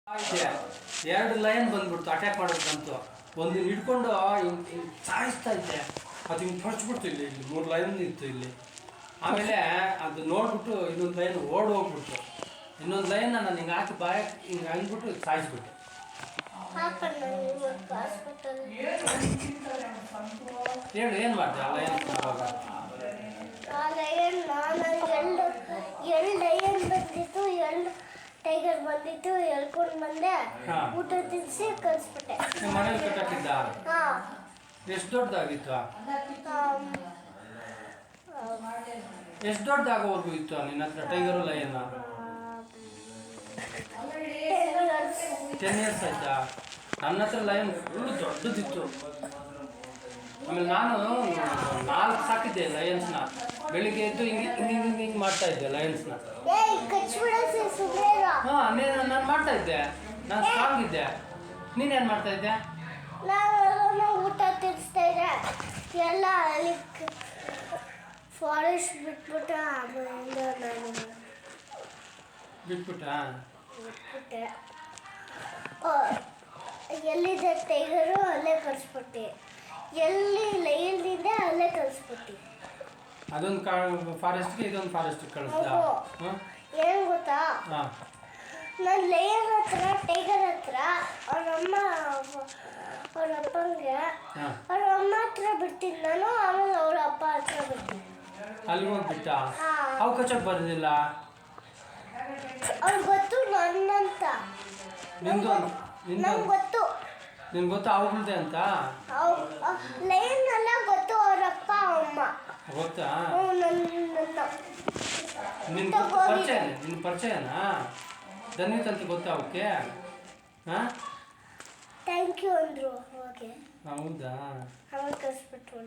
ಇದೆ ಎರಡು ಲೈನ್ ಬಂದ್ಬಿಡ್ತು ಅಟ್ಯಾಕ್ ಮಾಡೋದಂತೂ ಒಂದು ಹಿಡ್ಕೊಂಡು ಹಿಂಗೆ ಸಾಯಿಸ್ತಾ ಇದ್ದೆ ಅದು ಹಿಂಗೆ ಹೊಡ್ಸ್ಬಿಡ್ತು ಇಲ್ಲಿ ಇಲ್ಲಿ 3 ಲೈನ್ ಇತ್ತು ಇಲ್ಲಿ ಆಮೇಲೆ ಅದು ನೋಡ್ಬಿಟ್ಟು ಇನ್ನೊಂದು ಲೈನ್ ಓಡ್ ಹೋಗ್ಬಿಡ್ತು ಇನ್ನೊಂದು ಲೈನ್ ನಾನು ಹಿಂಗೆ ಹಾಕಿ ಬಾಯ ಹಿಂಗೆ ಅಂದ್ಬಿಟ್ಟು ಸಾಯಿಸ್ಬಿಟ್ಟೆ ಹೇಳು ಏನು ಮಾಡಿದೆ ಆ ಲೈನ್ ಟೈಗರ್ ಬಂದಿತ್ತು ಎಳ್ಕೊಂಡು ಬಂದೆ ಊಟ ತಿನ್ಸಿ ಕಳಿಸ್ಬಿಟ್ಟೆ ಮನೇಲಿ ಕಟ್ಟಾಕಿದ್ದ ಎಷ್ಟು ದೊಡ್ಡದಾಗಿತ್ತು ಎಷ್ಟು ದೊಡ್ಡದಾಗೋವರೆಗೂ ಇತ್ತು ನಿನ್ನ ಹತ್ರ ಟೈಗರು ಲಯನ್ 10 years ಆಯ್ತಾ ನನ್ನ ಹತ್ರ ಲಯನ್ ಫುಲ್ ದೊಡ್ಡದಿತ್ತು ಆಮೇಲೆ ನಾನು 4 ಸಾಕಿದ್ದೆ ಲಯನ್ಸ್ನ ಬೆಳಿಗ್ಗೆ ಎದ್ದು ಹಿಂಗೆ ಹಿಂಗೆ ಹಿಂಗೆ ಹಿಂಗೆ ಮಾಡ್ತಾ ಇದ್ದೆ ಲಯನ್ಸ್ನ ಹಾಂ ನಾನು ಮಾಡ್ತಾ ಇದ್ದೆ ನಾನು ಸ್ಟ್ರಾಂಗ್ ಇದ್ದೆ ನೀನೇನು ಮಾಡ್ತಾ ಇದ್ದೆ ಊಟ ತಿನ್ನಿಸ್ತಾ ಇದ್ದೆ ಎಲ್ಲ ಅಲ್ಲಿ ಫಾರೆಸ್ಟ್ ಬಿಟ್ಬಿಟ್ಟು ಆಮೇಲೆ ನಾನು ಬಿಟ್ಬಿಟ್ಟೆ ಎಲ್ಲಿದೆ ಟೈಗರು ಅಲ್ಲೇ ಕಳಿಸ್ಬಿಟ್ಟೆ ಎಲ್ಲಿ ಲೈನ್ನಿಂದ ಅಲ್ಲೇ ಕಳಿಸ್ಬಿಟ್ಟು ಅದೊಂದು ಫಾರೆಸ್ಟ್ಗೆ ಇದೊಂದು ಫಾರೆಸ್ಟ್ಗೆ ಕಳಿಸ್ದ ಏನು ಗೊತ್ತಾ ನಾನು ಲೈನ್ ಹತ್ರ ಟೈಗರ್ ಹತ್ರ ಅವ್ರಮ್ಮ ಅವ್ರ ಅಪ್ಪಂಗೆ ಅವ್ರ ಅಮ್ಮ ಹತ್ರ ಬಿಡ್ತೀನಿ ನಾನು ಆಮೇಲೆ ಅವ್ರ ಅಪ್ಪ ಹತ್ರ ಬಿಡ್ತೀನಿ ಅಲ್ಲಿ ಹೋಗ್ಬಿಟ್ಟ ಅವಕಾಶ ಬರೋದಿಲ್ಲ ಅವ್ರಿಗೆ ಗೊತ್ತು ನನ್ನಂತ ನಂಗೆ ಗೊತ್ತು ನಿನ್ಗೆ ಗೊತ್ತಾ ಅವ್ರದ್ದೆ ಅಂತ ಲೈನ್ ಎಲ್ಲ ಗೊತ್ತು ಅವರಪ್ಪ ಅಮ್ಮ ಗೊತ್ತಾ ನನ್ನ ನಿನ್ನ ಪರಿಚಯನಾ ಧನ್ವಿತ್ ಅಂತ ಗೊತ್ತಾ ಅವಕ್ಕೆ ಹಾಂ ಥ್ಯಾಂಕ್ ಯು ಅಂದರು ಹೋಗಿ ಹೌದಾ ಆಮೇಲೆ ಕಳಿಸ್ಬಿಟ್ರು